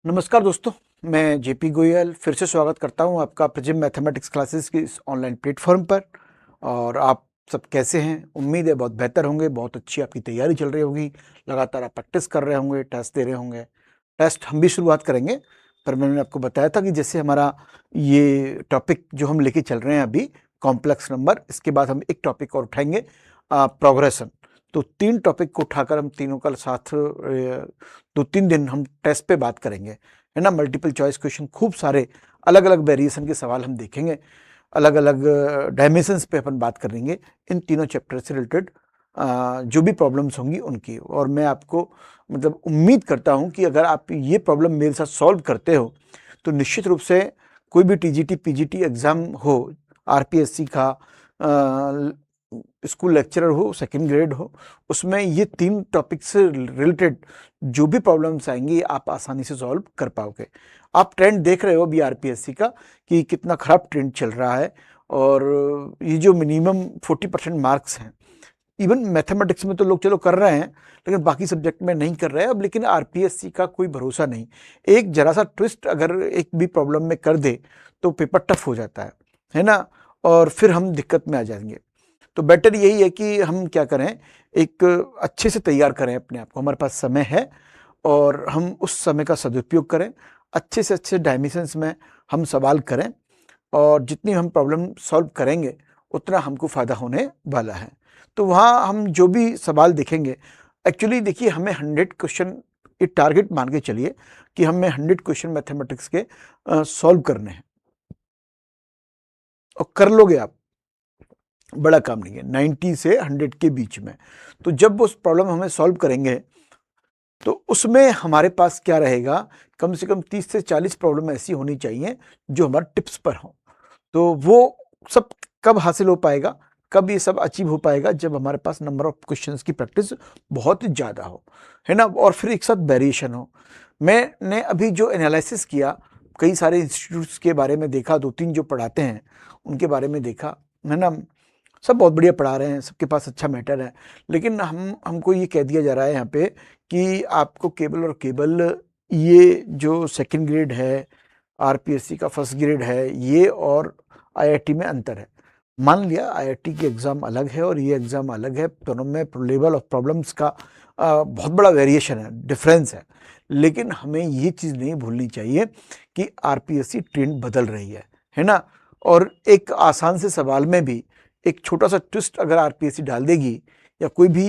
नमस्कार दोस्तों, मैं जेपी गोयल फिर से स्वागत करता हूं आपका प्रिज्म मैथमेटिक्स क्लासेस की इस ऑनलाइन प्लेटफॉर्म पर। और आप सब कैसे हैं? उम्मीद है बहुत बेहतर होंगे, बहुत अच्छी आपकी तैयारी चल रही होगी, लगातार आप प्रैक्टिस कर रहे होंगे, टेस्ट दे रहे होंगे। टेस्ट हम भी शुरुआत करेंगे, पर मैंने आपको बताया था कि जैसे हमारा ये टॉपिक जो हम लेके चल रहे हैं अभी, कॉम्प्लेक्स नंबर, इसके बाद हम एक टॉपिक और उठाएंगे, प्रोग्रेशन। तो 3 टॉपिक को उठाकर हम तीनों का साथ 2-3 दिन हम टेस्ट पे बात करेंगे, है ना। मल्टीपल चॉइस क्वेश्चन, खूब सारे अलग अलग वेरिएशन के सवाल हम देखेंगे, अलग अलग डायमेंशंस पे अपन बात करेंगे इन तीनों चैप्टर से रिलेटेड, जो भी प्रॉब्लम्स होंगी उनकी। और मैं आपको मतलब उम्मीद करता हूं कि अगर आप ये प्रॉब्लम मेरे साथ सॉल्व करते हो तो निश्चित रूप से कोई भी टीजीटी पीजीटी एग्जाम हो, आरपीएससी का, स्कूल लेक्चरर हो, सेकंड ग्रेड हो, उसमें ये 3 टॉपिक से रिलेटेड जो भी प्रॉब्लम्स आएंगी आप आसानी से सॉल्व कर पाओगे। आप ट्रेंड देख रहे हो अभी आरपीएससी का कि कितना खराब ट्रेंड चल रहा है, और ये जो मिनिमम 40% मार्क्स हैं, इवन मैथमेटिक्स में तो लोग चलो कर रहे हैं, लेकिन बाकी सब्जेक्ट में नहीं कर रहे हैं अब। लेकिन आरपीएससी का कोई भरोसा नहीं, एक जरा सा ट्विस्ट अगर एक भी प्रॉब्लम में कर दे तो पेपर टफ हो जाता है ना, और फिर हम दिक्कत में आ जाएंगे। तो बेटर यही है कि हम क्या करें, एक अच्छे से तैयार करें अपने आप को, हमारे पास समय है और हम उस समय का सदुपयोग करें, अच्छे से अच्छे डायमेंशंस में हम सवाल करें, और जितनी हम प्रॉब्लम सॉल्व करेंगे उतना हमको फ़ायदा होने वाला है। तो वहाँ हम जो भी सवाल देखेंगे, एक्चुअली देखिए हमें 100 क्वेश्चन, ये टारगेट मान के चलिए कि हमें 100 क्वेश्चन मैथमेटिक्स के सॉल्व करने हैं, और कर लोगे आप, बड़ा काम नहीं है, 90 से 100 के बीच में। तो जब उस प्रॉब्लम हमें सॉल्व करेंगे तो उसमें हमारे पास क्या रहेगा, कम से कम 30 से 40 प्रॉब्लम ऐसी होनी चाहिए जो हमारे टिप्स पर हो। तो वो सब कब हासिल हो पाएगा, कब ये सब अचीव हो पाएगा, जब हमारे पास नंबर ऑफ क्वेश्चंस की प्रैक्टिस बहुत ज़्यादा हो, है ना, और फिर एक साथ वेरिएशन हो। मैंने अभी जो एनालिसिस किया, कई सारे इंस्टीट्यूट्स के बारे में देखा, 2-3 जो पढ़ाते हैं उनके बारे में देखा, है ना। सब बहुत बढ़िया पढ़ा रहे हैं, सबके पास अच्छा मैटर है, लेकिन हमको ये कह दिया जा रहा है यहाँ पे कि आपको केवल और केवल ये जो सेकंड ग्रेड है, आरपीएससी का फर्स्ट ग्रेड है, ये और आईआईटी में अंतर है। मान लिया आईआईटी की एग्ज़ाम अलग है और ये एग्ज़ाम अलग है, दोनों में लेवल ऑफ प्रॉब्लम्स का बहुत बड़ा वेरिएशन है, डिफरेंस लेकिन हमें ये चीज़ नहीं भूलनी चाहिए कि आरपीएससी ट्रेंड बदल रही है ना। और एक आसान से सवाल में भी एक छोटा सा ट्विस्ट अगर आरपीएससी डाल देगी, या कोई भी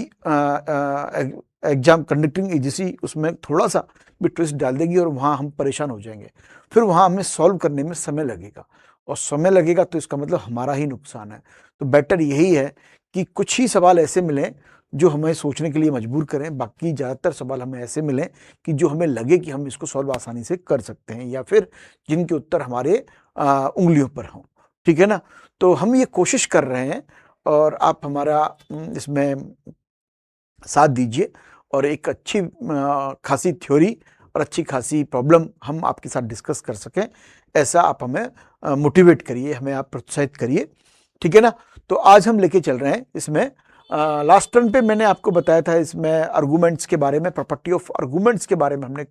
एग्जाम कंडक्टिंग एजेंसी उसमें थोड़ा सा भी ट्विस्ट डाल देगी, और वहाँ हम परेशान हो जाएंगे। फिर वहाँ हमें सॉल्व करने में समय लगेगा, और समय लगेगा तो इसका मतलब हमारा ही नुकसान है। तो बेटर यही है कि कुछ ही सवाल ऐसे मिलें जो हमें सोचने के लिए मजबूर करें, बाकी ज़्यादातर सवाल हमें ऐसे मिलें कि जो हमें लगे कि हम इसको सॉल्व आसानी से कर सकते हैं, या फिर जिनके उत्तर हमारे उंगलियों पर हों, ठीक है ना। तो हम ये कोशिश कर रहे हैं, और आप हमारा इसमें साथ दीजिए, और एक अच्छी खासी थ्योरी और अच्छी खासी प्रॉब्लम हम आपके साथ डिस्कस कर सकें, ऐसा आप हमें मोटिवेट करिए, हमें आप प्रोत्साहित करिए, ठीक है ना। तो आज हम लेके चल रहे हैं इसमें, लास्ट टर्न पे मैंने आपको बताया था इसमें आर्गूमेंट्स के बारे में, प्रॉपर्टी ऑफ आर्गूमेंट्स के बारे में हमने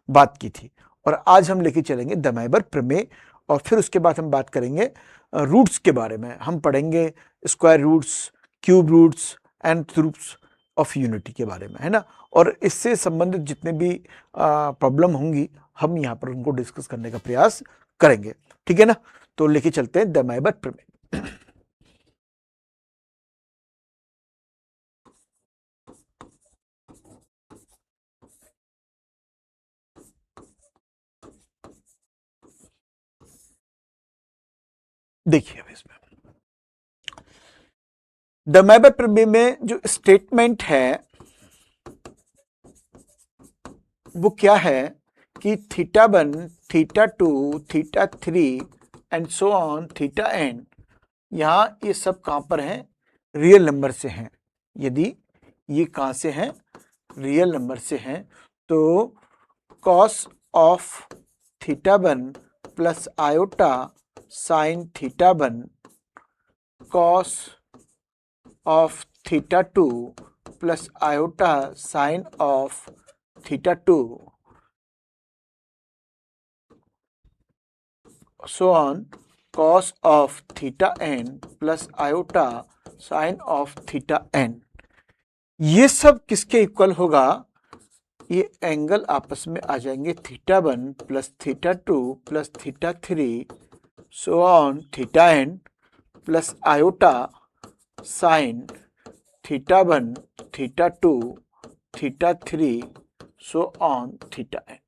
बात की थी, और आज हम लेके चलेंगे दमाइबर प्रमेय, और फिर उसके बाद हम बात करेंगे रूट्स के बारे में। हम पढ़ेंगे square roots, cube roots, and roots of unity के बारे में, है ना। और इससे संबंधित जितने भी प्रॉब्लम होंगी हम यहाँ पर उनको डिस्कस करने का प्रयास करेंगे, ठीक है ना। तो लेके चलते हैं दमाइबर प्रमेय। देखिए अब इसमें दमाइबर प्रमेय में जो स्टेटमेंट है वो क्या है कि θ1, θ2, θ3 एंड सो ऑन θn, यहाँ ये सब कहां पर हैं, रियल नंबर से हैं। यदि ये कहां से हैं, रियल नंबर से हैं, तो cos of θ1 plus iota sine θ1, cos of θ2 plus iota sine of θ2, so on cos of theta n plus iota sine of theta n. ये सब किसके इक्वल होगा? ये एंगल आपस में आ जाएंगे theta 1 plus theta 2 plus theta 3 so on theta n plus iota sine theta 1 theta 2 theta 3 so on theta n.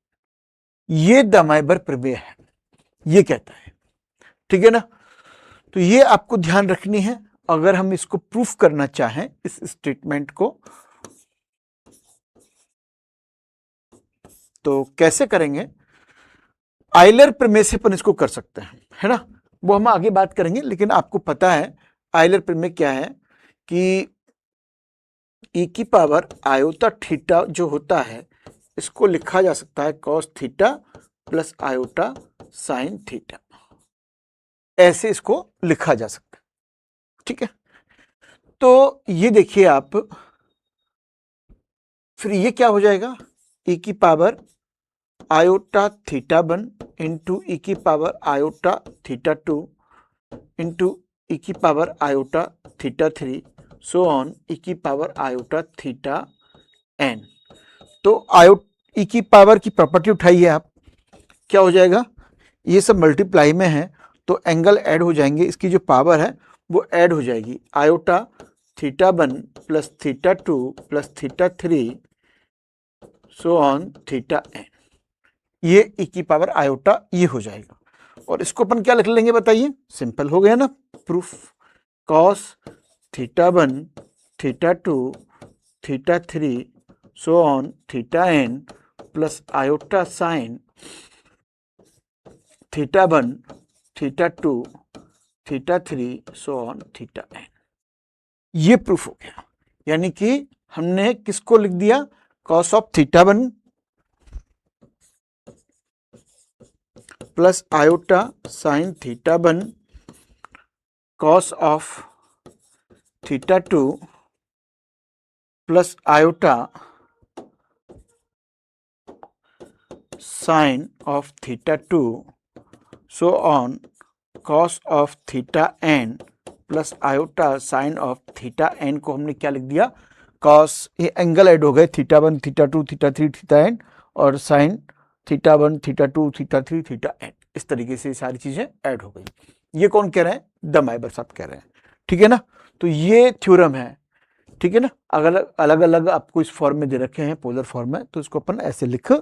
ये दमाइबर प्रमेय है, ये कहता है, ठीक है ना। तो ये आपको ध्यान रखनी है। अगर हम इसको प्रूफ करना चाहें इस स्टेटमेंट को, तो कैसे करेंगे? आयलर प्रमेय से अपन इसको कर सकते हैं, है ना। वो हम आगे बात करेंगे, लेकिन आपको पता है आयलर प्रमेय क्या है कि e की पावर आयोटा थीटा जो होता है, इसको लिखा जा सकता है cos theta plus iota sine theta, ऐसे इसको लिखा जा सकता है, ठीक है। तो ये देखिए आप, फिर ये क्या हो जाएगा? e की power iota theta 1 into e की power iota theta 2 into e की power iota theta 3 so on e की पावर आयोटा थीटा एन। तो ई की पावर की प्रॉपर्टी उठाइए आप, क्या हो जाएगा? ये सब मल्टीप्लाई में है तो एंगल ऐड हो जाएंगे, इसकी जो पावर है वो ऐड हो जाएगी। Iota theta 1 plus theta 2 plus theta 3 so on theta n. ये ई की पावर आयोटा ये हो जाएगा। और इसको अपन क्या लिख लेंगे बताइए? सिंपल हो गया ना proof. Cos theta 1 theta 2 theta 3 so on theta n plus iota sine theta 1 theta 2 theta 3 so on theta n. ये प्रूफ हो गया। यानी कि हमने किसको लिख दिया? Cos of theta 1 plus iota sine theta 1 cos of theta 2 plus iota sine of theta 2 so on cos of theta n plus iota sine of theta N को हमने क्या लिख दिया? कॉस, ये एंगल ऐड हो गए theta 1 theta 2 theta 3 theta n, और sine theta 1 theta 2 theta 3 theta n. इस तरीके से सारी चीजें ऐड हो गई। ये कौन कह रहे हैं? दमाइबर साहब कह रहे हैं, ठीक है ना। तो ये थ्योरम है, ठीक है ना। अगर अलग अलग आपको इस फॉर्म में दे रखे हैं, पोलर फॉर्म में, तो इसको अपन ऐसे लिख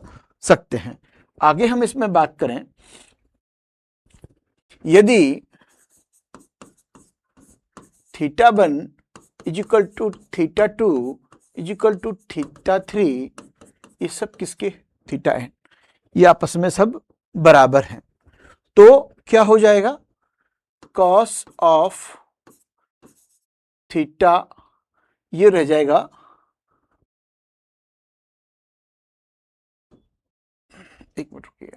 सकते हैं। आगे हम इसमें बात करें, यदि theta 1 is equal to theta 2 is equal to theta 3, ये सब किसके? थीटा एन, ये आपस में सब बराबर हैं, तो क्या हो जाएगा? कॉस ऑफ थीटा ये रह जाएगा, एक मिनट रुकिए,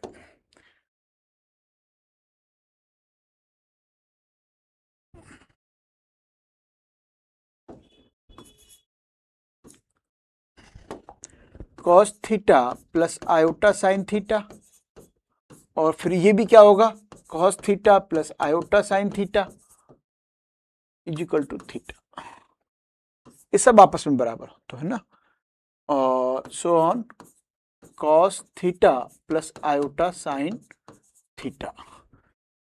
cos theta plus iota sine theta, और फिर ये भी क्या होगा? Cos theta plus iota sine theta is equal to theta. ये सब आपस में बराबर हो तो है ना। और so on cos theta plus iota sine theta,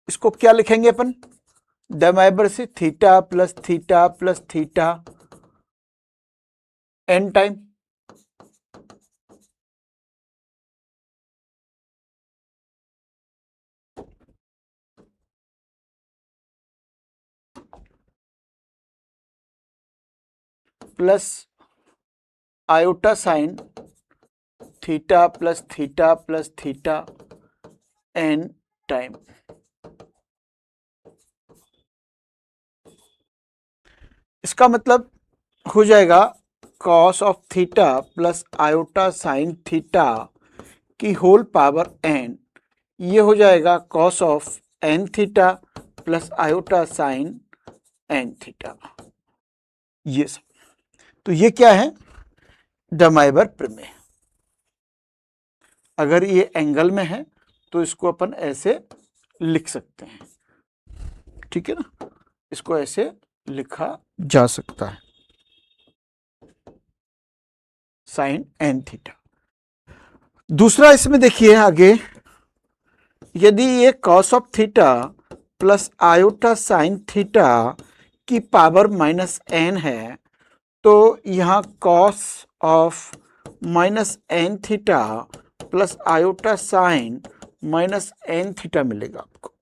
इसको क्या लिखेंगे अपन? दमाइबर से theta plus theta plus theta n time, plus iota sine theta plus theta plus theta n time. इसका मतलब हो जाएगा cos of theta plus iota sine theta की होल पावर एन, ये हो जाएगा cos of n theta plus iota sine n theta. ये सब, तो ये क्या है? दमाइबर प्रमेय। अगर ये एंगल में है तो इसको अपन ऐसे लिख सकते हैं, ठीक है ना, इसको ऐसे लिखा जा सकता है, साइन एन थीटा। दूसरा इसमें देखिए आगे, यदि ये cos of theta plus iota sine theta की पावर माइनस एन है, तो यहाँ cos of minus n theta plus iota sine minus n theta मिलेगा आपको,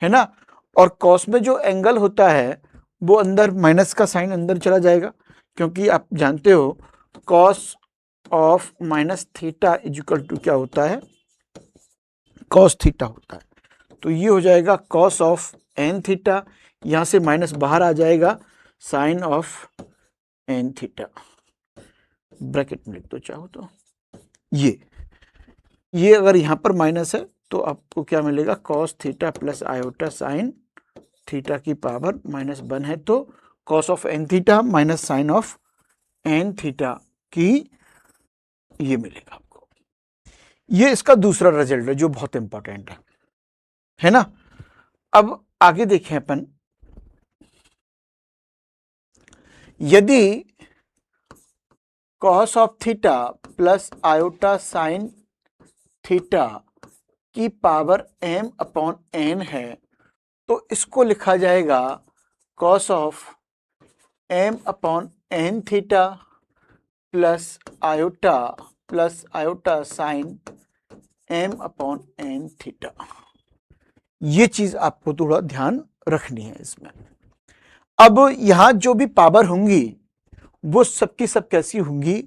है ना। और कॉस में जो एंगल होता है वो अंदर माइनस का साइन अंदर चला जाएगा, क्योंकि आप जानते हो cos of minus theta equal to क्या होता है, कॉस थीटा होता है। तो ये हो जाएगा कॉस ऑफ एन थीटा, यहां से माइनस बाहर आ जाएगा, sine of n theta, bracket में लिख दो चाहो तो। ये अगर यहां पर माइनस है तो आपको क्या मिलेगा, cos theta plus iota sine theta की पावर माइनस 1 है, तो cos of n theta minus sine of n theta की ये मिलेगा आपको। ये इसका दूसरा रिजल्ट है जो बहुत इंपॉर्टेंट है ना। अब आगे देखें अपन, यदि cos of theta plus iota sine theta की पावर m अपॉन n है, तो इसको लिखा जाएगा cos of m upon n theta plus iota sign m upon n theta. ये चीज आपको थोड़ा ध्यान रखनी है इसमें। अब यहां जो भी पावर होंगी वो सबकी सब कैसी होंगी,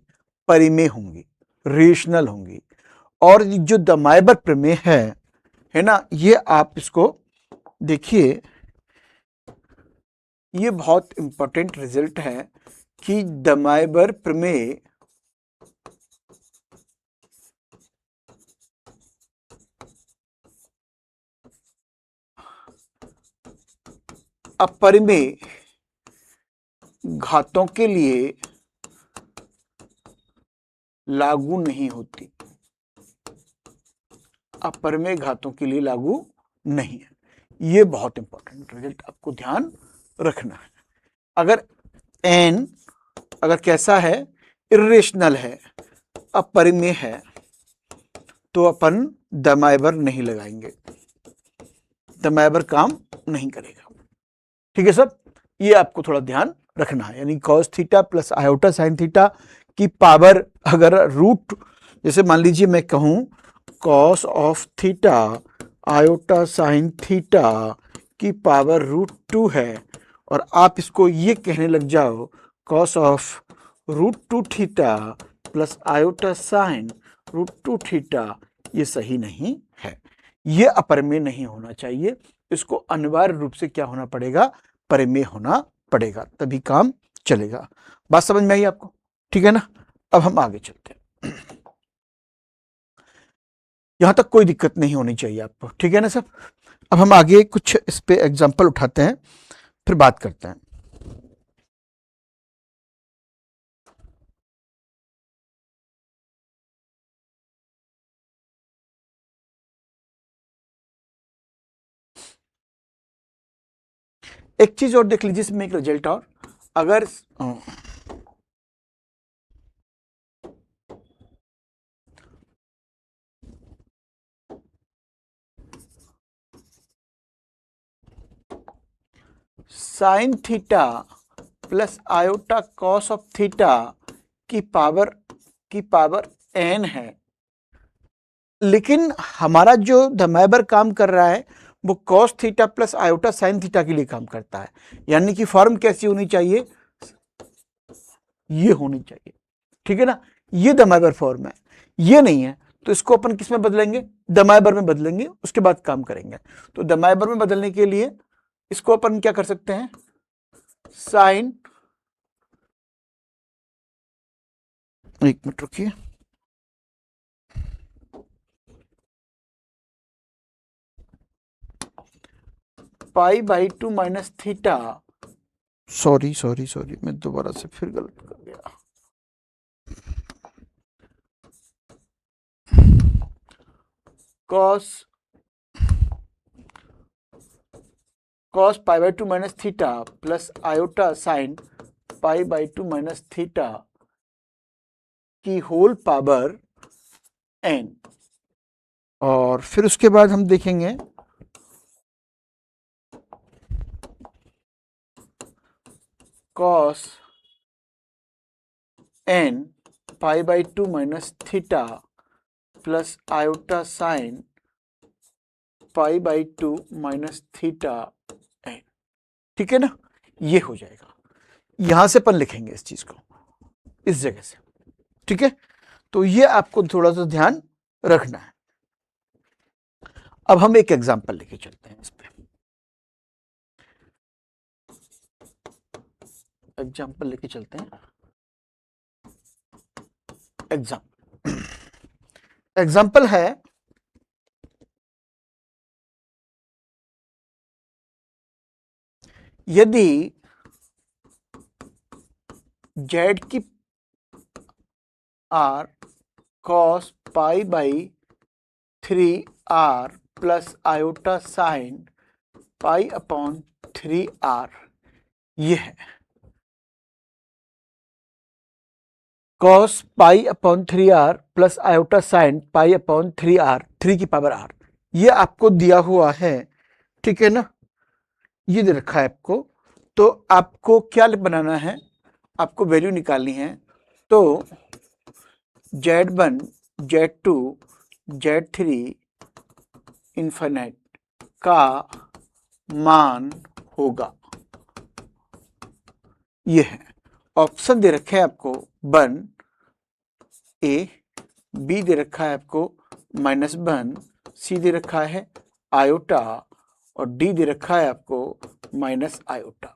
परिमेय होंगी, रेशनल होंगी। और जो दमाइबर प्रमेय है ना, ये आप इसको देखिए, ये बहुत इंपॉर्टेंट रिजल्ट है कि दमाइबर प्रमेय अपरिमेय घातों के लिए लागू नहीं होती, अपरिमेय घातों के लिए लागू नहीं है। ये बहुत इंपॉर्टेंट रिजल्ट आपको ध्यान रखना है। अगर n अगर कैसा है, इर्रेशनल है, अपरिमेय है, तो अपन दमाइबर नहीं लगाएंगे, दमाइबर काम नहीं करेगा, ठीक है सब। ये आपको थोड़ा ध्यान रखना है, यानी cos theta plus iota sine theta की पावर अगर रूट, जैसे मान लीजिए मैं कहूं cos of theta iota sine theta की पावर √2 है, और आप इसको ये कहने लग जाओ cos of √2 theta plus iota sine √2 theta, ये सही नहीं है, ये अपरिमेय नहीं होना चाहिए। इसको अनिवार्य रूप से क्या होना पड़ेगा, परिमेय होना पड़ेगा, तभी काम चलेगा। बात समझ में आई आपको, ठीक है ना। अब हम आगे चलते हैं, यहां तक कोई दिक्कत नहीं होनी चाहिए आपको, ठीक है ना सब। अब हम आगे कुछ इस पे एग्जांपल उठाते हैं, फिर बात करते हैं। एक चीज और देख लीजिए इसमें, एक रिजल्ट और, अगर sign theta plus iota cos of theta की पावर n है, लेकिन हमारा जो दमाइबर काम कर रहा है वो cos theta plus iota sine theta के लिए काम करता है, यानी कि फॉर्म कैसी होनी चाहिए, ये होनी चाहिए, ठीक है ना। ये दमाइबर फॉर्म है, ये नहीं है, तो इसको अपन किस में बदलेंगे, दमाइबर में बदलेंगे, उसके बाद काम करेंगे। तो दमाइबर में बदलने के लिए इसको अपन क्या कर सकते हैं, साइन, एक मिनट रुकिए, π/2 माइनस थीटा, सॉरी मैं दोबारा से फिर गलत कर गया, cos cos pi by 2 minus theta plus iota sine pi by 2 minus theta की होल पावर n। और फिर उसके बाद हम देखेंगे cos n pi by 2 minus theta plus iota sine pi by 2 minus theta n। ठीक है ना, ये हो जाएगा। यहां से अपन लिखेंगे इस चीज को इस जगह से। ठीक है, तो ये आपको थोड़ा सा ध्यान रखना है। अब हम एक एग्जांपल लेके चलते हैं इस पे। एग्जांपल लेके चलते हैं। एग्जांपल है यदि z की r cos pi by 3r plus iota sine pi upon 3r, ये है cos pi upon 3r plus iota sine pi upon 3r, 3 की पावर r, ये आपको दिया हुआ है। ठीक है ना, ये दे रखा है आपको। तो आपको क्या बनाना है, आपको वैल्यू निकालनी है। तो Z1, Z2, Z3 इन्फिनिट का मान होगा, ये है। ऑप्शन दे रखे हैं आपको 1 A, B दे रखा है आपको -1, C दे रखा है आयोटा और D दे रखा है आपको माइनस आयोटा।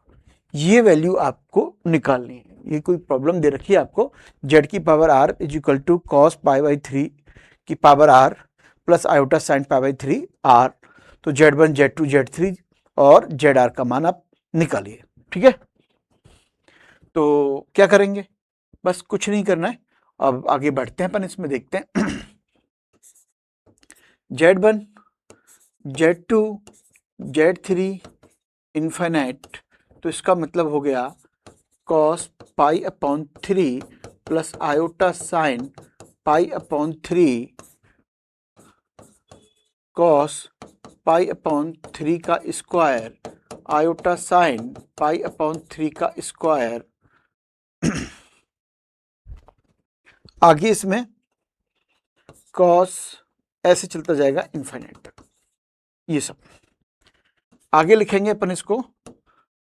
ये वैल्यू आपको निकालनी है। ये कोई प्रॉब्लम दे रखी है आपको, z की power r is equal to cos pi by 3 की power r plus iota sine pi by 3 r। तो z1, z2, z3 और zr का मान आप निकालिए। ठीक है, तो क्या करेंगे, बस कुछ नहीं करना है। अब आगे बढ़ते हैं अपन, इसमें देखते हैं z1, z2, z3 इन्फिनिट, तो इसका मतलब हो गया cos pi upon 3 plus iota sine pi upon 3 cos pi upon 3 का square iota sine pi upon 3 का स्क्वायर। आगे इसमें cos ऐसे चलता जाएगा इन्फिनिट तक, ये सब आगे लिखेंगे अपन। इसको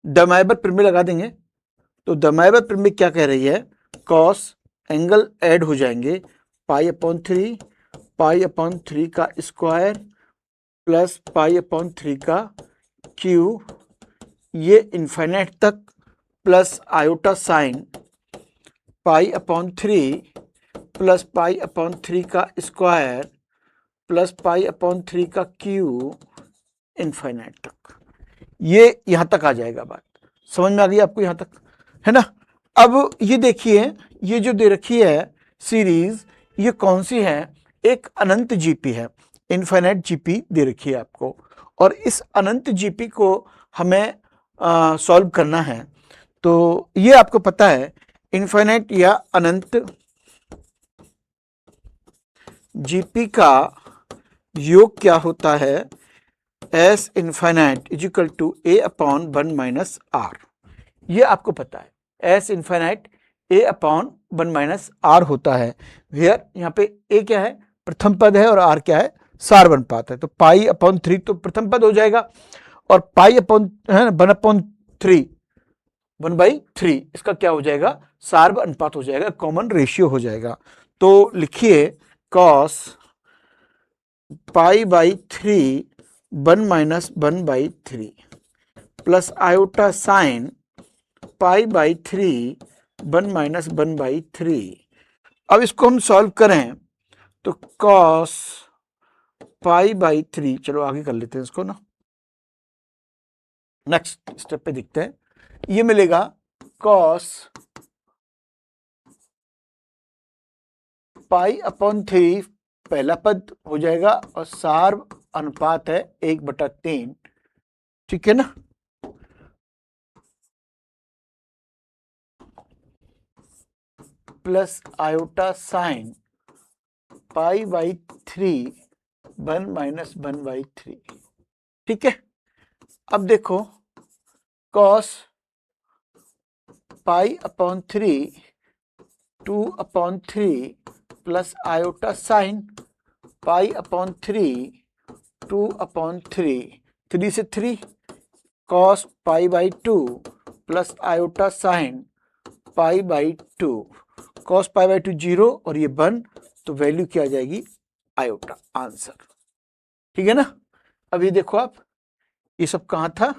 डमाइबर प्रमेय लगा देंगे। तो डमाइबर प्रमेय क्या कह रही है, cos एंगल ऐड हो जाएंगे पाई अपॉन 3 का स्क्वायर प्लस पाई अपॉन 3 का क्यू, ये इन्फिनिट तक plus iota sine pi upon 3 plus pi upon 3 का स्क्वायर प्लस पाई अपॉन 3 का क्यू इन्फिनिट तक। ये यहां तक आ जाएगा। बात समझ में आ गई आपको यहां तक, है ना। अब ये देखिए, ये जो दे रखी है सीरीज, ये कौन सी है, एक अनंत जीपी है, इन्फिनिट जीपी दे रखी है आपको। और इस अनंत जीपी को हमें सॉल्व करना है। तो ये आपको पता है इन्फिनिट या अनंत जीपी का योग क्या होता है, S infinite is equal to a upon 1 minus r. ये आपको पता है, S infinite a upon 1 minus r होता है। वेयर यहाँ पे ए क्या है, प्रथम पद है, और आर क्या है, सार अनुपात है। तो पाई अपॉन 3 तो प्रथम पद हो जाएगा, और पाई अपॉन 1 अपॉन 3 1/3 इसका क्या हो जाएगा, सार्व अनुपात हो जाएगा, कॉमन रेशियो हो जाएगा। तो लिखिए cos pi by 3 1 minus 1/3 plus iota sine pi by 3 1 minus 1/3। अब इसको हम सॉल्व करें तो cos पाई बाई 3, चलो आगे कर लेते हैं इसको ना, नेक्स्ट स्टेप पे देखते हैं। ये मिलेगा cos पाई अपॉन 3 पहला पद हो जाएगा, और सार्व अनुपात है 1/3। ठीक है ना, plus iota sine pi by 3 1 minus 1 by 3। ठीक है, अब देखो cos pi upon 3 2 upon 3 plus iota sine pi upon 3 2 upon 3, 3 से 3 cos pi by 2 plus iota sine pi by 2, cos pi by 2 0 और ये 1, तो वैल्यू क्या आ जाएगी आयोटा, आंसर। ठीक है ना। अब ये देखो आप, ये सब कहां था,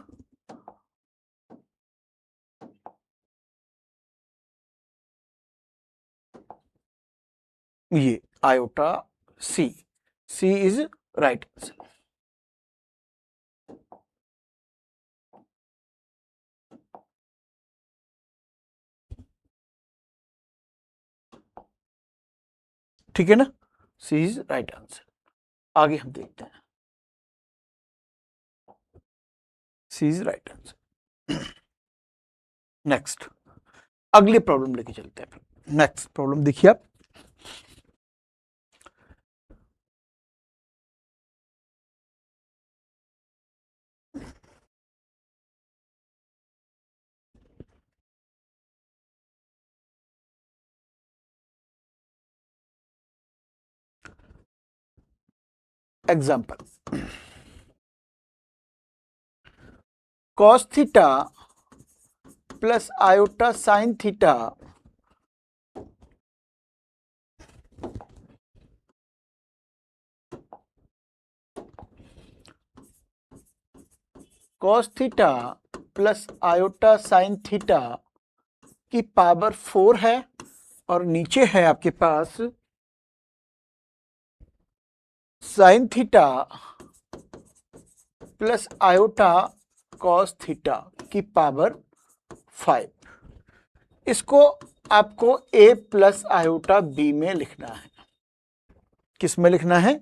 ये iota C, C is right answer. ठीक है ना, सी इज राइट आंसर। आगे हम देखते हैं, C is right answer. Next अगली प्रॉब्लम लेके चलते हैं। नेक्स्ट प्रॉब्लम देखिए आप, example, cos theta plus iota sine theta cos theta plus iota sine theta की पावर 4 है और नीचे है आपके पास sine theta plus iota cos theta की पावर 5। इसको आपको a प्लस आयोटा b में लिखना है। किस में लिखना है,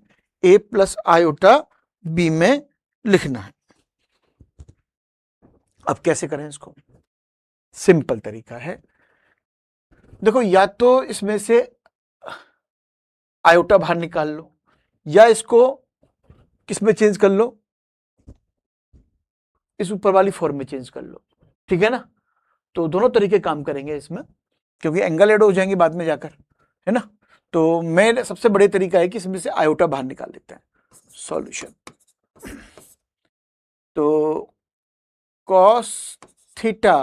a प्लस आयोटा b में लिखना है। अब कैसे करें इसको, सिंपल तरीका है, देखो या तो इसमें से आयोटा बाहर निकाल लो या इसको किस में चेंज कर लो, इस ऊपर वाली फॉर्म में चेंज कर लो। ठीक है ना, तो दोनों तरीके काम करेंगे इसमें, क्योंकि एंगल ऐड हो जाएंगे बाद में जाकर, है ना। तो मैं सबसे बड़े तरीका है कि इसमें से आयोटा बाहर निकाल लेते हैं। सॉल्यूशन, तो cos theta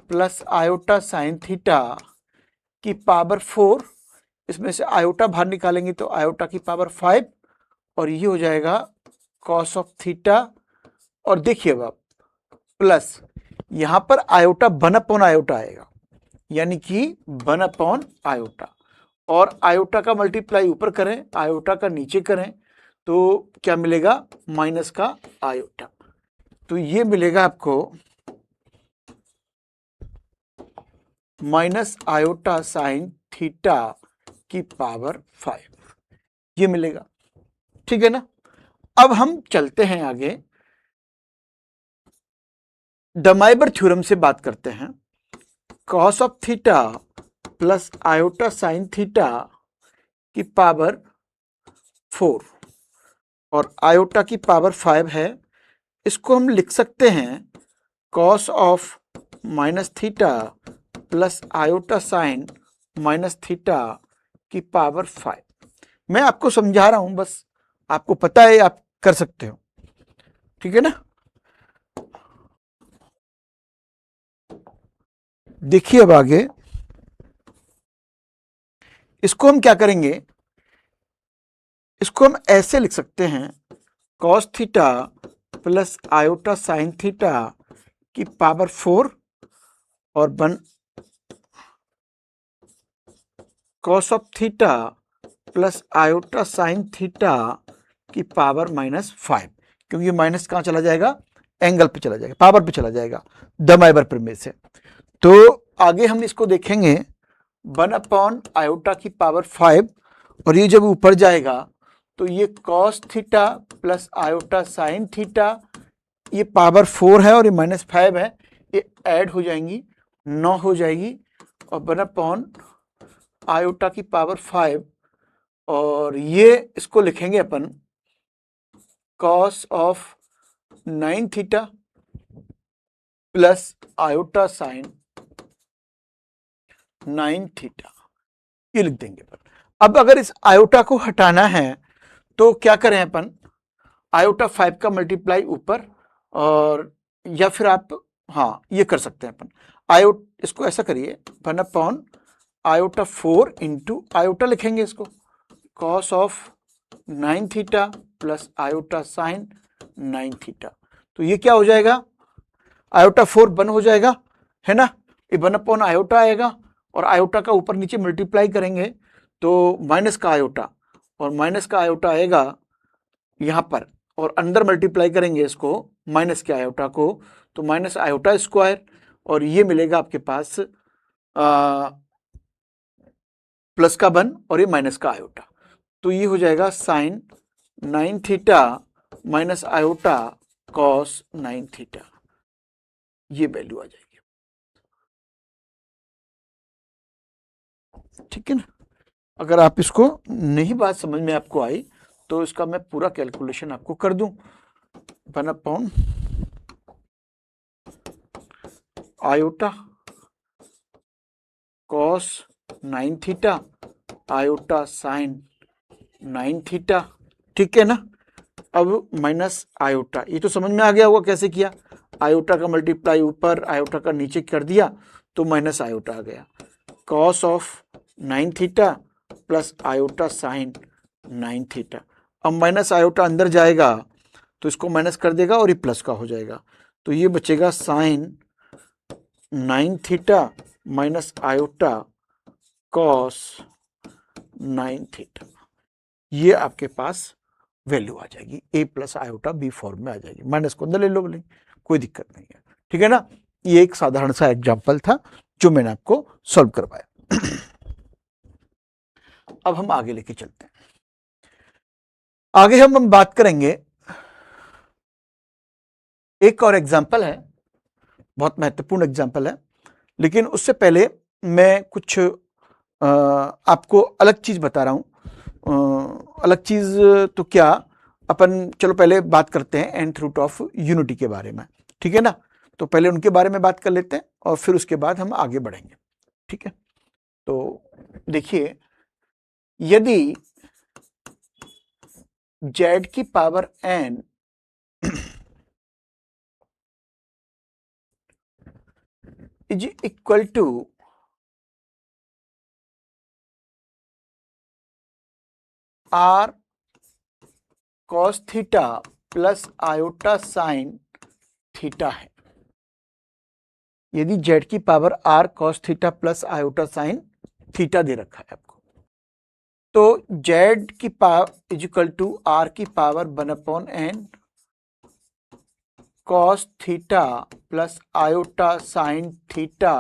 plus iota sine theta की पावर 4, इसमें से आयोटा बाहर निकालेंगे तो आयोटा की पावर 5 और ये हो जाएगा कॉस ऑफ थीटा। और देखिए अब प्लस यहां पर आयोटा 1 अपॉन आयोटा आएगा, यानी कि 1 अपॉन आयोटा, और आयोटा का मल्टीप्लाई ऊपर करें आयोटा का नीचे करें तो क्या मिलेगा, माइनस का आयोटा। तो ये मिलेगा आपको माइनस आयोटा साइन थीटा की पावर 5, ये मिलेगा। ठीक है ना। अब हम चलते हैं आगे, डमाइबर थ्योरम से बात करते हैं। Cos of theta plus iota sine theta की पावर 4 और आयोटा की पावर 5 है, इसको हम लिख सकते हैं cos of minus theta plus iota sine minus theta की पावर 5। मैं आपको समझा रहा हूं, बस आपको पता है आप कर सकते हो। ठीक है ना। देखिए अब आगे इसको हम क्या करेंगे, इसको हम ऐसे लिख सकते हैं cos theta plus iota sine theta की पावर 4 और 1 cos of theta plus iota sine theta की पावर -5, क्योंकि माइनस कहां चला जाएगा, एंगल पे चला जाएगा, पावर पे चला जाएगा डमाइबर प्रमेय से। तो आगे हम इसको देखेंगे 1 अपॉन आयोटा की पावर 5 और ये जब ऊपर जाएगा तो ये cos theta plus iota sine theta, ये पावर 4 है और ये -5 है, ये ऐड हो जाएंगी 9 हो जाएगी और 1 अपॉन आयोटा की पावर 5 और ये इसको लिखेंगे अपन cos of 9 theta plus iota sine 9 theta, ये लिख देंगे अपन। अब अगर इस आयोटा को हटाना है तो क्या करें अपन, आयोटा 5 का मल्टीप्लाई ऊपर, और या फिर आप हाँ ये कर सकते हैं अपन, इसको ऐसा करिए 1 आयोटा 4 इंटू आयोटा लिखेंगे इसको cos of 9 theta plus iota sine 9 theta. तो ये क्या हो जाएगा, आयोटा 4 1 हो जाएगा, है ना, ये 1 आयोटा आएगा और आयोटा का ऊपर नीचे मल्टीप्लाई करेंगे तो माइनस का आयोटा, और माइनस का आयोटा आएगा यहाँ पर, और अंदर मल्टीप्लाई करेंगे इसको माइनस के आयोटा को, तो माइनस आयोटा स्क्वायर, और ये मिलेगा आपके पास प्लस का 1 और ये माइनस का आयोटा, तो ये हो जाएगा sine 9 theta minus iota cos 9 theta, ये वैल्यू आ जाएगी। ठीक है ना, अगर आप इसको नहीं बात समझ में आपको आई तो इसका मैं पूरा कैलकुलेशन आपको कर दूं, 1 iota cos 9 theta iota sine 9 theta, ठीक है ना। अब माइनस आयोटा, ये तो समझ में आ गया होगा कैसे किया, आयोटा का मल्टीप्लाई ऊपर आयोटा का नीचे कर दिया तो माइनस आयोटा आ गया, cos of 9 theta plus iota sine 9 theta. अब माइनस आयोटा अंदर जाएगा तो इसको माइनस कर देगा और ये प्लस का हो जाएगा, तो ये बचेगा sine 9 theta minus iota cos 9 theta, ये आपके पास वैल्यू आ जाएगी, a plus iota B form में आ जाएगी, माइनस को अंदर ले लो बोले, कोई दिक्कत नहीं है, ठीक है ना। ये एक साधारण सा एग्जांपल था जो मैंने आपको सॉल्व करवाया। अब हम आगे लेके चलते हैं, आगे हम बात करेंगे, एक और एग्जांपल है, बहुत महत्वपूर्ण एग्जांपल है, लेकिन उससे पहले मैं कुछ आपको अलग चीज बता रहा हूं। अलग चीज तो क्या, अपन चलो पहले बात करते हैं nth रूट ऑफ यूनिटी के बारे में, ठीक है ना, तो पहले उनके बारे में बात कर लेते हैं और फिर उसके बाद हम आगे बढ़ेंगे, ठीक है। तो देखिए, यदि z की power n is equal to r cos theta plus iota sine theta है, यदि z की power r cos theta plus iota sine theta दे रखा है आपको, तो z की power is equal to r की power 1/n cos theta plus iota sine theta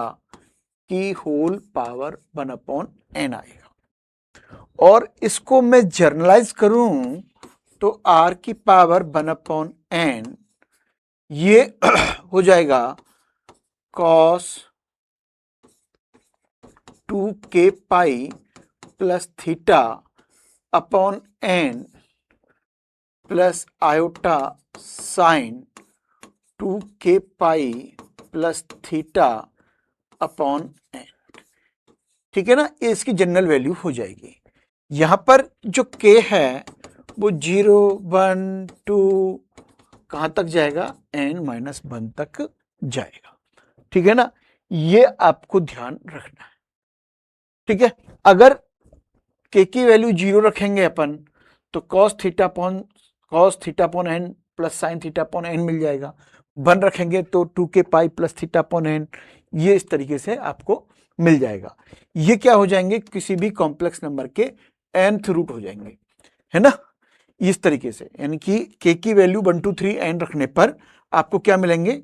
की होल पावर 1/n आएगा, और इसको मैं जर्नलाइज करूं तो r की पावर 1/n ये हो जाएगा cos 2k pi plus theta upon n plus iota sign 2k pi plus theta upon n, ठीक है ना, ये इसकी जनरल वैल्यू हो जाएगी। यहां पर जो k है वो 0 1 2 कहां तक जाएगा, n-1 तक जाएगा, ठीक है ना, ये आपको ध्यान रखना है, ठीक है। अगर k की वैल्यू 0 रखेंगे अपन तो cos theta upon n plus sine theta upon n मिल जाएगा, 1 रखेंगे तो 2k pi plus theta upon n, ये इस तरीके से आपको मिल जाएगा। ये क्या हो जाएंगे, किसी भी कॉम्प्लेक्स नंबर के nth रूट हो जाएंगे, है ना, इस तरीके से, यानी कि k की वैल्यू 1 2 3 n रखने पर आपको क्या मिलेंगे,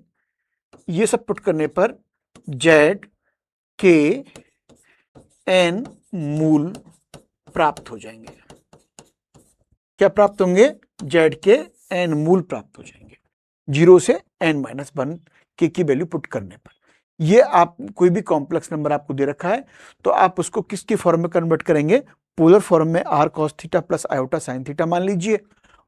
ये सब पुट करने पर z k n मूल प्राप्त हो जाएंगे, क्या प्राप्त होंगे, z के n मूल प्राप्त हो जाएंगे 0 से n-1 k की वैल्यू पुट करने पर। ये आप कोई भी कॉम्प्लेक्स नंबर आपको दे रखा है तो आप उसको किसके फॉर्म में कन्वर्ट करेंगे, पोलर फॉर्म में r cos theta plus iota sine theta मान लीजिए,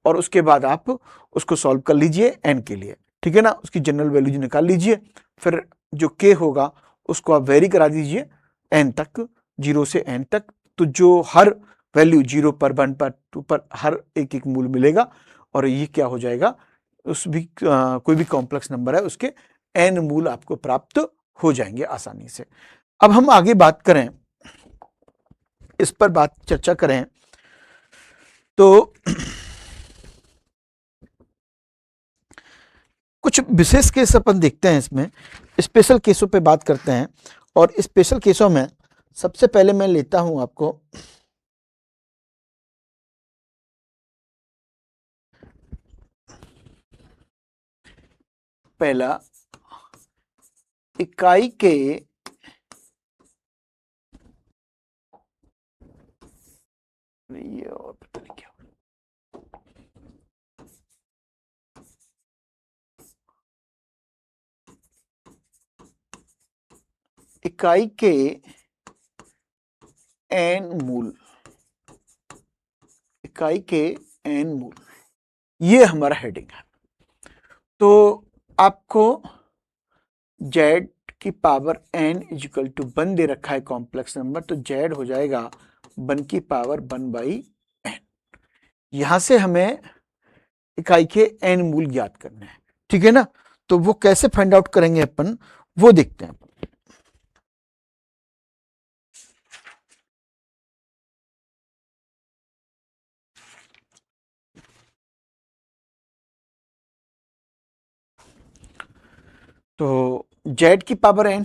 और उसके बाद आप उसको सॉल्व कर लीजिए n के लिए, ठीक है ना, उसकी जनरल वैल्यू निकाल लीजिए, फिर जो k होगा उसको आप वेरी करा दीजिए n तक, 0 से n तक, तो जो हर वैल्यू 0 पर 1 पर 2 पर हर एक एक मूल मिलेगा, और ये क्या हो जाएगा, उस भी कोई भी कॉम्प्लेक्स नंबर है उसके n मूल आपको प्राप्त हो जाएंगे आसानी से। अब हम आगे बात करें, इस पर बात चर्चा करें तो कुछ विशेष केस अपन देखते हैं, इसमें स्पेशल केसों पे बात करते हैं, और स्पेशल केसों में सबसे पहले मैं लेता हूं आपको पहला, इकाई के ये और पता नहीं क्या, इकाई के n मूल, इकाई के n मूल, ये हमारा हेडिंग है। तो आपको z की पावर n इजिकल टू 1 दे रखा है कॉम्प्लेक्स नंबर, तो z हो जाएगा 1 की पावर 1/n। यहां से हमें इकाई के n मूल ज्ञात करने हैं, ठीक है ना, तो वो कैसे फाइंड आउट करेंगे अपन, वो देखते हैं। तो z की पावर n,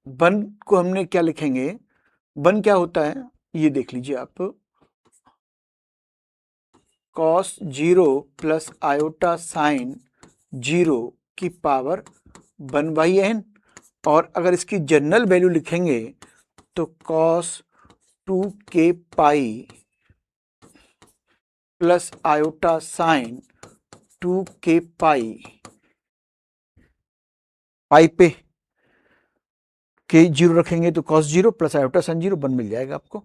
1 को हमने क्या लिखेंगे, 1 क्या होता है ये देख लीजिए आप, cos 0 प्लस आयोटा साइन 0 की पावर 1/n, और अगर इसकी जनरल वैल्यू लिखेंगे तो cos 2k पाई प्लस आयोटा साइन 2k पाई, पाई पे k 0 रखेंगे तो cos 0 प्लस आयोटा साइन 0 1 मिल जाएगा आपको,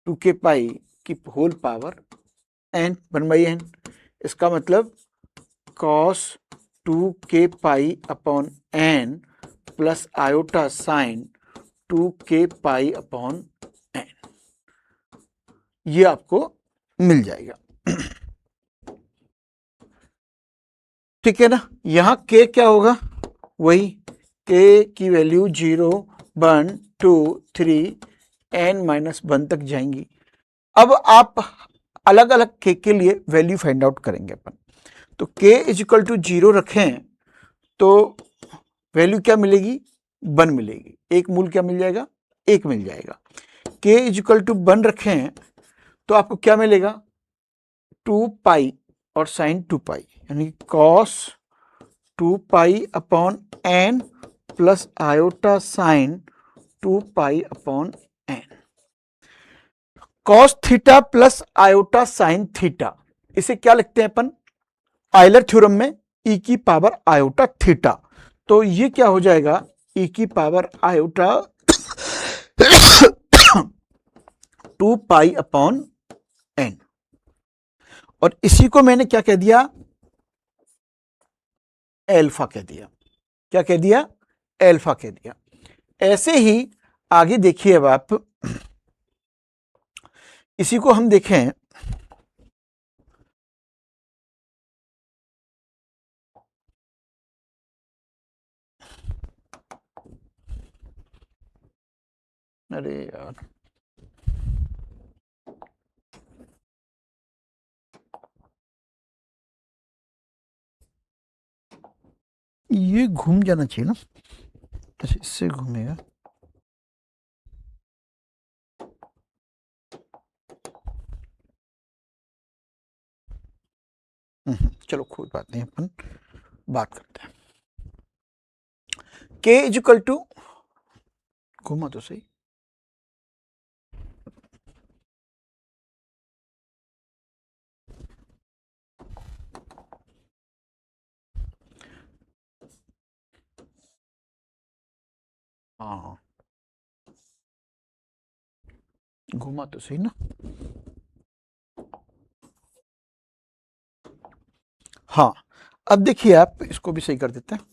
2k पाई की होल पावर n 1/n। इसका मतलब cos 2k पाई upon n plus iota sign 2k पाई अपॉन n, ये आपको मिल जाएगा, ठीक है ना। यहां k क्या होगा, वही k की वैल्यू 0 1 2 3 n-1 तक जाएंगी। अब आप अलग अलग k के लिए वैल्यू फाइंड आउट करेंगे अपन, तो k इजिकल टू 0 रखें तो वैल्यू क्या मिलेगी, 1 मिलेगी, एक मूल क्या मिल जाएगा, 1 मिल जाएगा। k इजिकल टू 1 रखें तो आपको क्या मिलेगा, 2 पाई और साइन 2 पाई, यानी cos 2 pi upon n plus iota sine 2 pi upon n। Cos theta plus iota sine theta, इसे क्या लिखते हैं अपन, आयलर थ्योरम में e की पावर आयोटा थीटा, तो ये क्या हो जाएगा, e की power iota 2 pi upon n, और इसी को मैंने क्या कह दिया, एल्फा कह दिया, क्या कह दिया, एल्फा कह दिया। ऐसे ही आगे देखिए, अब आप इसी को हम देखें, अरे यार ये घूम जाना चाहिए ना, अच्छा इससे घूमेगा, चलो कोई बात नहीं, अपन बात करते हैं। k इजिकल टू, घूमा तो सही, हाँ, घुमा तो सही ना। हाँ, अब देखिए आप इसको भी सही कर देते हैं।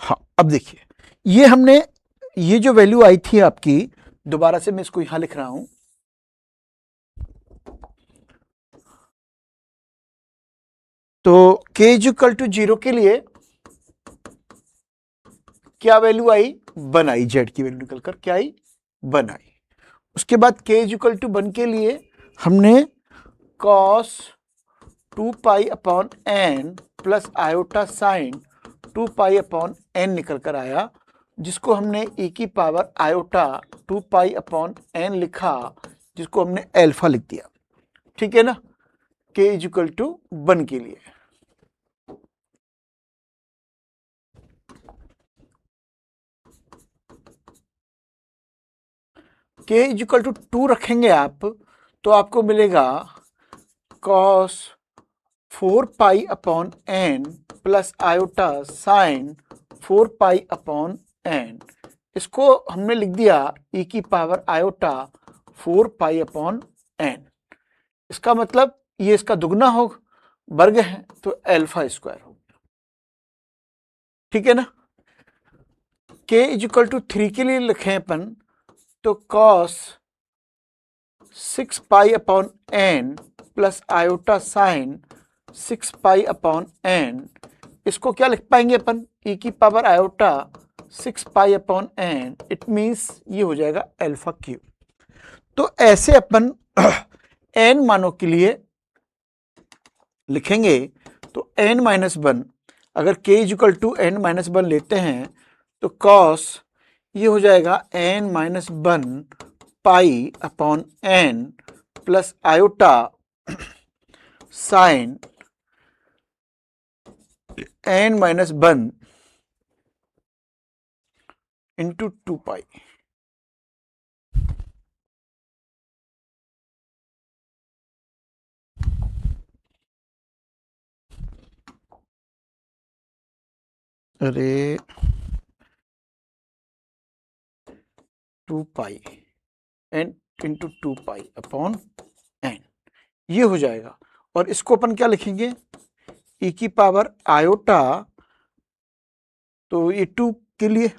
हाँ, अब देखिए ये हमने, ये जो वैल्यू आई थी आपकी, दोबारा से मैं इसको यहां लिख रहा हूं। तो k इज इक्वल टू 0 के लिए क्या वैल्यू आई, 1 आई, जेड की वैल्यू निकलकर क्या आई, 1 आई। उसके बाद k इज इक्वल टू 1 के लिए हमने cos 2 pi upon n plus iota sine 2 pi upon n निकल कर आया, जिसको हमने e की power iota 2 pi upon n लिखा, जिसको हमने अल्फा लिख दिया। ठीक है ना, k इज इक्वल टू 1 के लिए। k इज इक्वल टू 2 रखेंगे आप, तो आपको मिलेगा cos 4 पाई upon n plus iota sign 4 पाई अपॉन n। इसको हमने लिख दिया e की पावर आयोटा 4 पाई अपॉन n। इसका मतलब ये इसका दुगना हो, वर्ग है, तो अल्फा स्क्वायर हो गया। ठीक है ना। k इज इक्वल टू 3 के लिए लिखें अपन, तो cos 6 पाई upon n plus iota sign 6 पाई अपॉन n। इसको क्या लिख पाएंगे अपन, e की power iota 6 pi upon n, it means ये हो जाएगा अल्फा क्यूब। तो ऐसे अपन n मानों के लिए लिखेंगे, तो n माइनस 1, अगर k is equal to n minus 1 लेते हैं, तो cos ये हो जाएगा n minus 1 pi upon n plus iota sine n minus 1 into 2 pi. अरे 2 pi n into 2 pi upon n, ये हो जाएगा। और इसको अपन क्या लिखेंगे, e की पावर आयोटा, तो ये 2 के लिए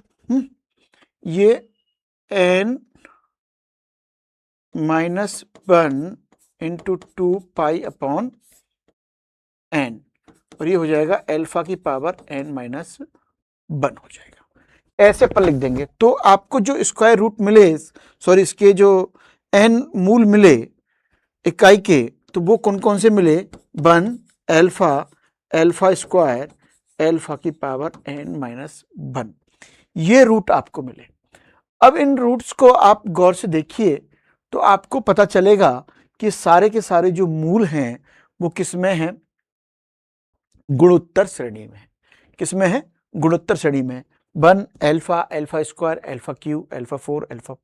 ये n minus 1 into 2 pi upon n, और ये हो जाएगा अल्फा की पावर n माइनस 1 हो जाएगा। ऐसे अपन लिख देंगे, तो आपको जो स्क्वायर रूट मिले, सॉरी इसके जो n मूल मिले इकाई के, तो वो कौन कौन से मिले, 1 अल्फा, अल्फा स्क्वायर, अल्फा की पावर n माइनस 1, ये रूट आपको मिले। अब इन रूट्स को आप गौर से देखिए, तो आपको पता चलेगा कि सारे के सारे जो मूल हैं वो किसमें हैं, गुणोत्तर श्रेणी में है। किसमें है, गुणोत्तर श्रेणी में। 1 alpha, alpha square, alpha cube, alpha 4, alpha,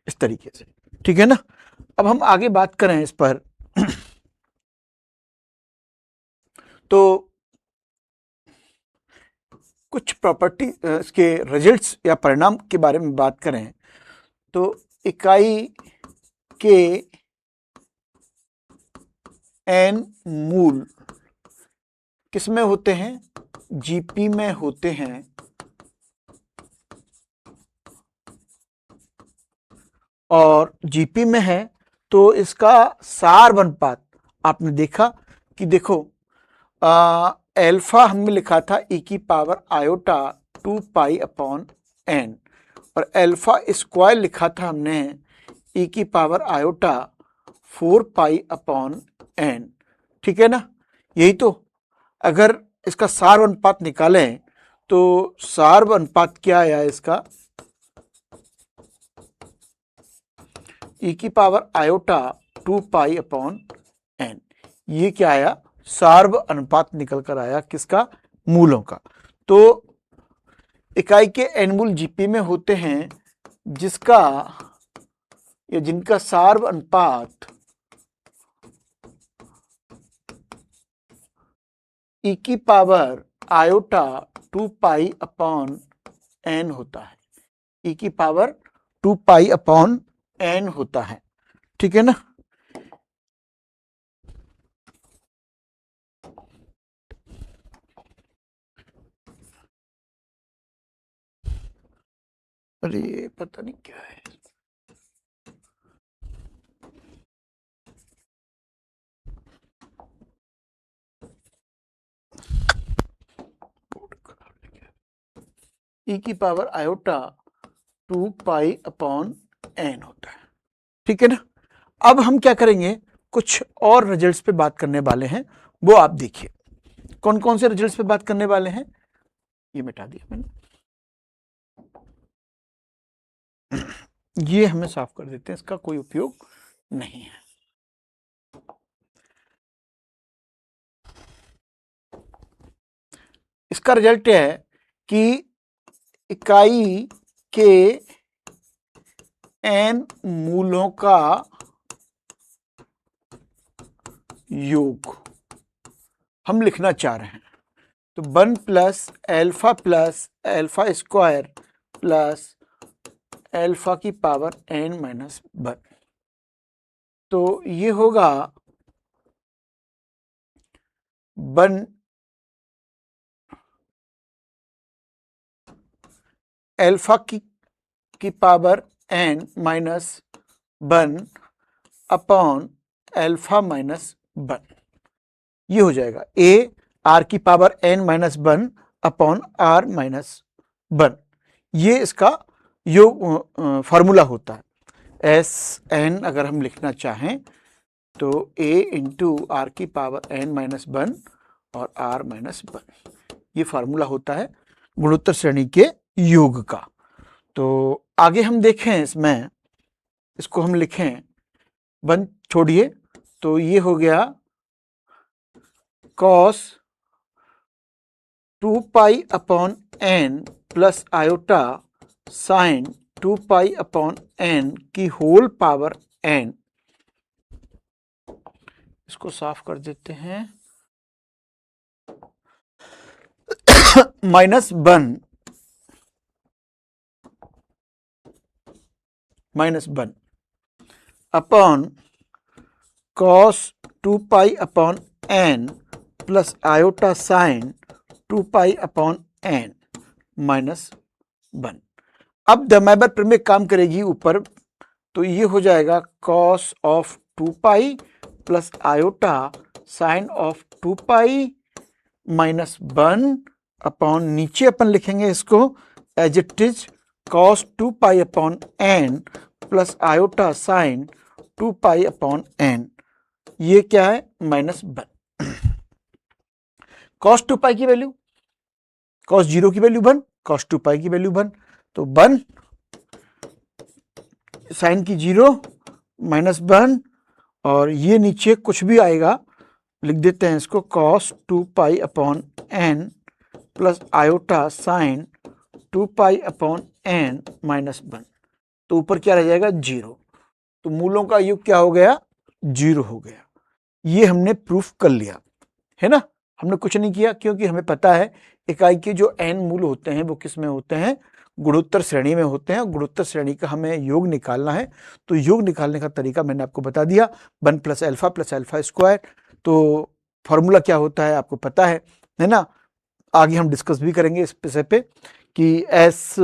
इस तरीके से। ठीक है ना। अब हम आगे बात करें इस पर तो कुछ प्रॉपर्टी, इसके रिजल्ट्स या परिणाम के बारे में बात करें, तो इकाई के n मूल किसमें होते हैं, जीपी में होते हैं, और जीपी में है तो इसका सार अनुपात आपने देखा कि देखो, अल्फा हमने लिखा था e की power iota 2 pi upon n, और अल्फा स्क्वायर लिखा था हमने e की पावर आयोटा 4 पाई अपॉन n। ठीक है ना। यही तो, अगर इसका सार अनुपात निकालें, तो सार अनुपात क्या आया इसका, e की power iota 2 pi upon n, ये क्या आया, सार्व अनुपात निकल कर आया, किसका, मूलों का। तो इकाई के n मूल जीपी में होते हैं जिसका या जिनका सार्व अनुपात e की power iota 2 pi upon n होता है, e की पावर 2 पाई अपॉन n होता है, ठीक है ना। अरे ये पता नहीं क्या है, e की power iota 2 pi upon n होता है, ठीक है ना। अब हम क्या करेंगे, कुछ और रिजल्ट्स पे बात करने वाले हैं, वो आप देखिए। कौन कौन से रिजल्ट्स पे बात करने वाले हैं, ये मिटा दिया मैंने, ये हमें साफ कर देते हैं, इसका कोई उपयोग नहीं है। इसका रिजल्ट है कि इकाई के n मूलों का योग हम लिखना चाह रहे हैं, तो 1 plus alpha square plus alpha की पावर n माइनस 1, तो ये होगा 1 एल्फा की power n minus 1 upon alpha minus 1, ये हो जाएगा a r की power n minus 1 upon r minus 1, ये इसका योग फार्मूला होता है। एस एन अगर हम लिखना चाहें तो a इंटू आर की पावर n माइनस 1 और r माइनस 1, ये फार्मूला होता है गुणोत्तर श्रेणी के योग का। तो आगे हम देखें, इसमें इसको हम लिखें, 1 छोड़िए, तो ये हो गया cos 2 pi upon n plus iota sine 2 pi upon n की होल पावर n, इसको साफ कर देते हैं, minus 1 upon cos 2 pi upon n plus iota sine 2 pi upon n minus 1। अब दमाइबर प्रमेय काम करेगी ऊपर, तो ये हो जाएगा cos of 2 pi plus iota sine of 2 pi minus 1 upon, नीचे अपन लिखेंगे इसको as it is cos 2 pi upon n plus iota sine 2 pi upon n, ये क्या है माइनस 1। cos 2 पाई की वैल्यू, cos 0 की वैल्यू 1, cos 2 पाई की वैल्यू 1, तो 1 साइन की 0 माइनस 1, और ये नीचे कुछ भी आएगा लिख देते हैं इसको cos 2 pi upon n plus iota sine 2 pi upon n minus 1, तो ऊपर क्या रह जाएगा 0, तो मूलों का योग क्या हो गया 0 हो गया। ये हमने प्रूफ कर लिया है ना, हमने कुछ नहीं किया, क्योंकि हमें पता है इकाई के जो n मूल होते हैं वो किस में होते हैं, गुणोत्तर श्रेणी में होते हैं। गुणोत्तर श्रेणी का हमें योग निकालना है, तो योग निकालने का तरीका मैंने आपको बता दिया, 1 प्लस एल्फा स्क्वायर, तो फॉर्मूला क्या होता है आपको पता है ना। आगे हम डिस्कस भी करेंगे इस विषय पे कि एस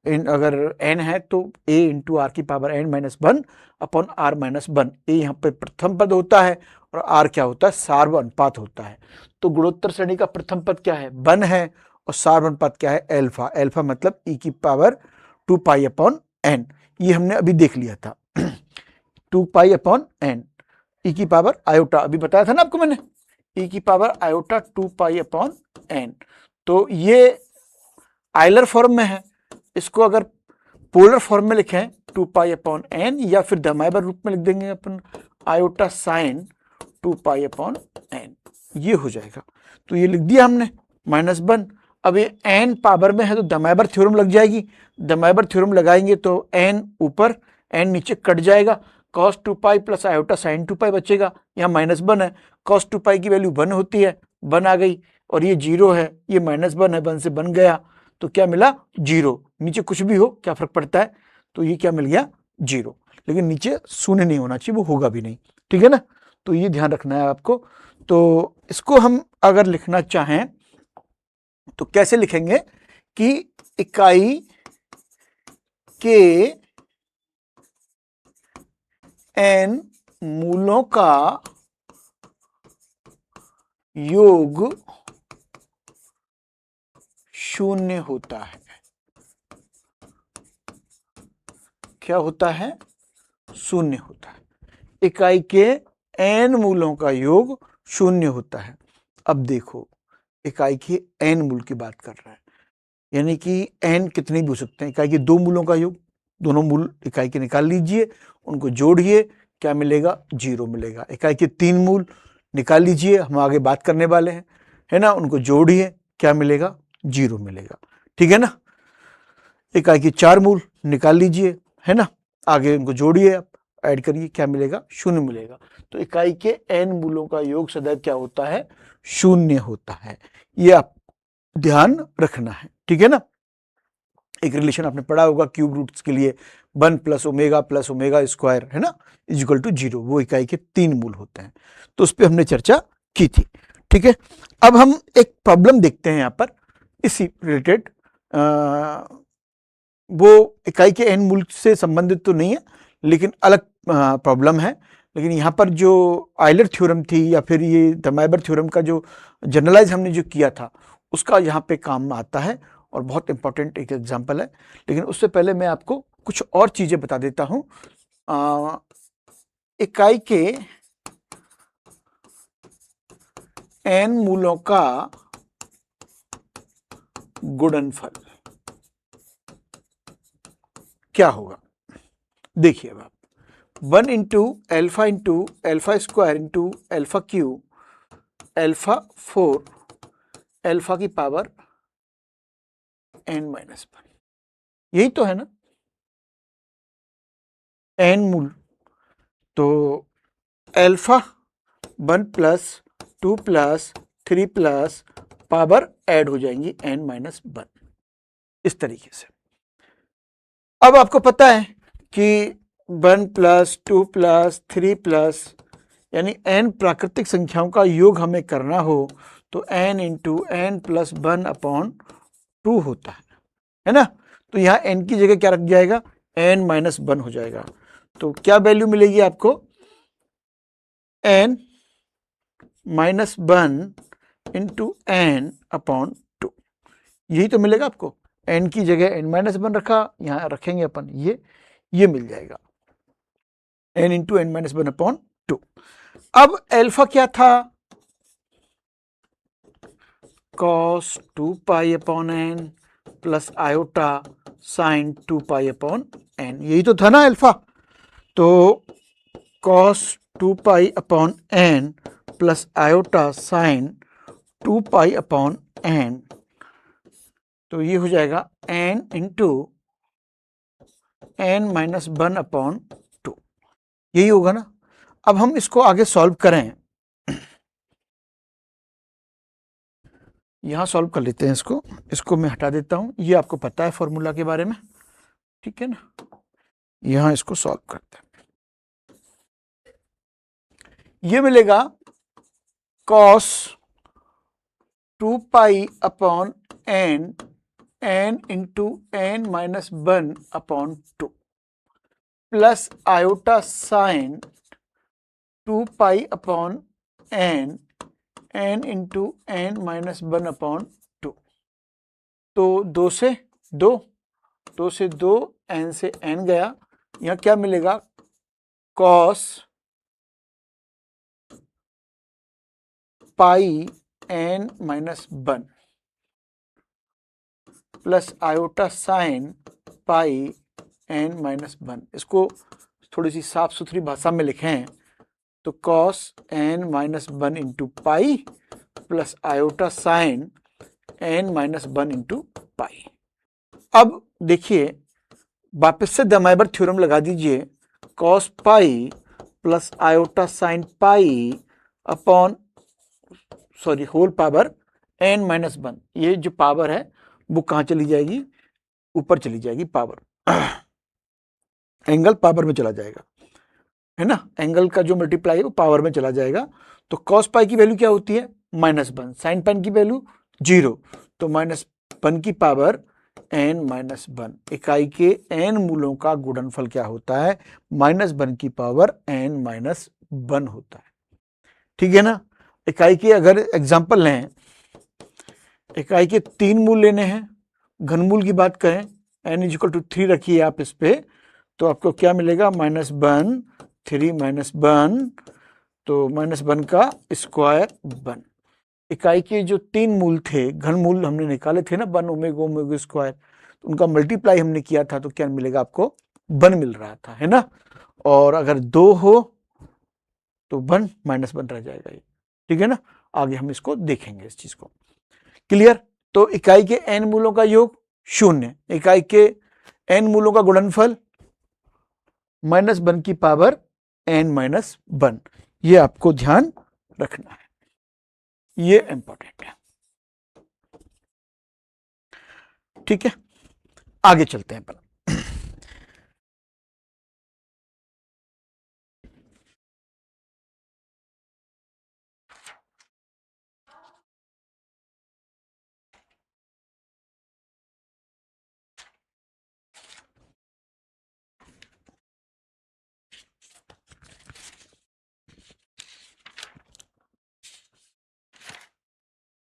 अगर n है तो a इंटू आर की power n minus 1 upon r minus 1, ए यहाँ पे प्रथम पद होता है और r क्या होता है सार्व अनुपात होता है। तो गुणोत्तर श्रेणी का प्रथम पद क्या है 1 है, और सार्व अनुपात क्या है एल्फा, एल्फा मतलब e की पावर 2 पाई अपॉन n, ये हमने अभी देख लिया था 2 पाई अपॉन n, e की पावर आयोटा अभी बताया था ना आपको मैंने, e की power iota 2 pi upon n, तो ये आयलर फॉर्म में है, इसको अगर पोलर फॉर्म में लिखें 2 पाई अपॉन n, या फिर दमाइबर रूप में लिख देंगे अपन iota sine 2 pi upon n, ये हो जाएगा। तो ये लिख दिया हमने माइनस 1। अब ये n पावर में है तो दमाइबर थ्योरम लग जाएगी, दमाइबर थ्योरम लगाएंगे तो n ऊपर n नीचे कट जाएगा, cos 2 pi plus iota sine 2 पाई बचेगा, यहाँ माइनस 1 है, cos 2 पाई की वैल्यू 1 होती है, 1 आ गई, और ये 0 है, ये माइनस 1 है, 1 से बन गया, तो क्या मिला 0, नीचे कुछ भी हो क्या फर्क पड़ता है, तो ये क्या मिल गया 0, लेकिन नीचे शून्य नहीं होना चाहिए, वो होगा भी नहीं, ठीक है ना, तो ये ध्यान रखना है आपको। तो इसको हम अगर लिखना चाहें तो कैसे लिखेंगे कि इकाई के n मूलों का योग 0 होता है। क्या होता है, 0 होता है। इकाई के n मूलों का योग 0 होता है। अब देखो, इकाई के n मूल की बात कर रहा है, यानी कि n कितने भी हो सकते हैं, इकाई के 2 मूलों का योग, दोनों मूल इकाई के निकाल लीजिए, उनको जोड़िए, क्या मिलेगा 0 मिलेगा। इकाई के 3 मूल निकाल लीजिए, हम आगे बात करने वाले हैं, है ना, उनको जोड़िए, क्या मिलेगा 0 मिलेगा, ठीक है ना। इकाई के 4 मूल निकाल लीजिए, है ना, आगे उनको जोड़िए, आप ऐड करिए, क्या मिलेगा 0 मिलेगा। तो इकाई के n मूलों का योग सदैव क्या होता है, 0 होता है। ये आप ध्यान रखना है, ठीक है ना। एक रिलेशन आपने पढ़ा होगा क्यूब रूट्स के लिए, 1 + ओमेगा स्क्वायर, है ना, इक्वल टू 0, वो इकाई के 3 मूल होते हैं। तो उस पर हमने चर्चा की थी, ठीक है। अब हम एक प्रॉब्लम देखते हैं यहाँ पर इसी रिलेटेड, वो इकाई के n मूल से संबंधित तो नहीं है, लेकिन अलग प्रॉब्लम है। लेकिन यहाँ पर जो आयलर थ्योरम थी या फिर ये दमाइबर थ्योरम का जो जनरलाइज हमने जो किया था, उसका यहाँ पे काम आता है और बहुत इंपॉर्टेंट एक एग्जाम्पल है। लेकिन उससे पहले मैं आपको कुछ और चीजें बता देता हूँ। इकाई के n मूलों का गुणनफल क्या होगा, देखिए अब आप 1 × alpha square × alpha cube alpha 4 alpha की पावर n-1, यही तो है ना n मूल। तो अल्फा 1 + 2 + 3 + पावर ऐड हो जाएंगी n-1, इस तरीके से। अब आपको पता है कि 1 + 2 + 3 यानी n प्राकृतिक संख्याओं का योग हमें करना हो तो n × n+1/2 होता है ना। तो यहाँ n की जगह क्या रख जाएगा, n-1 हो जाएगा। तो क्या वैल्यू मिलेगी आपको, n-1 × n/2, यही तो मिलेगा आपको। n की जगह n-1 रखा, यहाँ रखेंगे अपन ये मिल जाएगा n × n-1/2। अब अल्फा क्या था, cos 2π/n + iota sin 2π/n, यही तो था ना अल्फा। तो cos 2π/n + iota sin 2π/n, तो ये हो जाएगा n × n-1/2, यही होगा ना। अब हम इसको आगे सॉल्व करें, यहां सॉल्व कर लेते हैं इसको मैं हटा देता हूं, ये आपको पता है फॉर्मूला के बारे में, ठीक है ना। यहां इसको सॉल्व करते हैं, ये मिलेगा cos 2π/n n × n-1/2 plus iota sin 2π/n n × n-1/2। तो 2 से 2 n से n गया, यहाँ क्या मिलेगा, cos πn-1 plus iota sin πn-1। इसको थोड़ी सी साफ सुथरी भाषा में लिखें तो cos n-1 × pi plus iota sin n-1 × pi. अब देखिए वापस से दमाइबर थ्योरम लगा दीजिए, cos pi plus iota sin pi upon whole power n-1, ये जो पावर है वो कहाँ चली जाएगी, ऊपर चली जाएगी पावर, एंगल पावर में चला जाएगा, है ना, एंगल का जो मल्टीप्लाई है वो पावर में चला जाएगा। तो कॉस पाई की वैल्यू क्या होती है, -1, साइन पाई की वैल्यू 0, तो -1 की पावर n-1, इकाई के n मूलों का गुणनफल क्या होता है, -1 की पावर n-1 होता है। ठीक है ना। इकाई के अगर एग्जाम्पल लें, इकाई के 3 मूल लेने हैं, घनमूल की बात करें, n = 3 रखिए आप इस पे, तो आपको क्या मिलेगा, -1 3 -1, तो -1 का स्क्वायर 1। इकाई के जो 3 मूल थे, घन मूल हमने निकाले थे ना, 1 ओमेगा स्क्वायर, तो उनका मल्टीप्लाई हमने किया था, तो क्या मिलेगा आपको, 1 मिल रहा था, है ना। और अगर 2 हो तो 1 -1 रह जाएगा ये, ठीक है ना। आगे हम इसको देखेंगे इस चीज को, क्लियर। तो इकाई के n मूलों का योग 0, इकाई के n मूलों का गुणनफल -1 की पावर n-1, ये आपको ध्यान रखना है, ये इंपॉर्टेंट है। ठीक है, आगे चलते हैं अपन।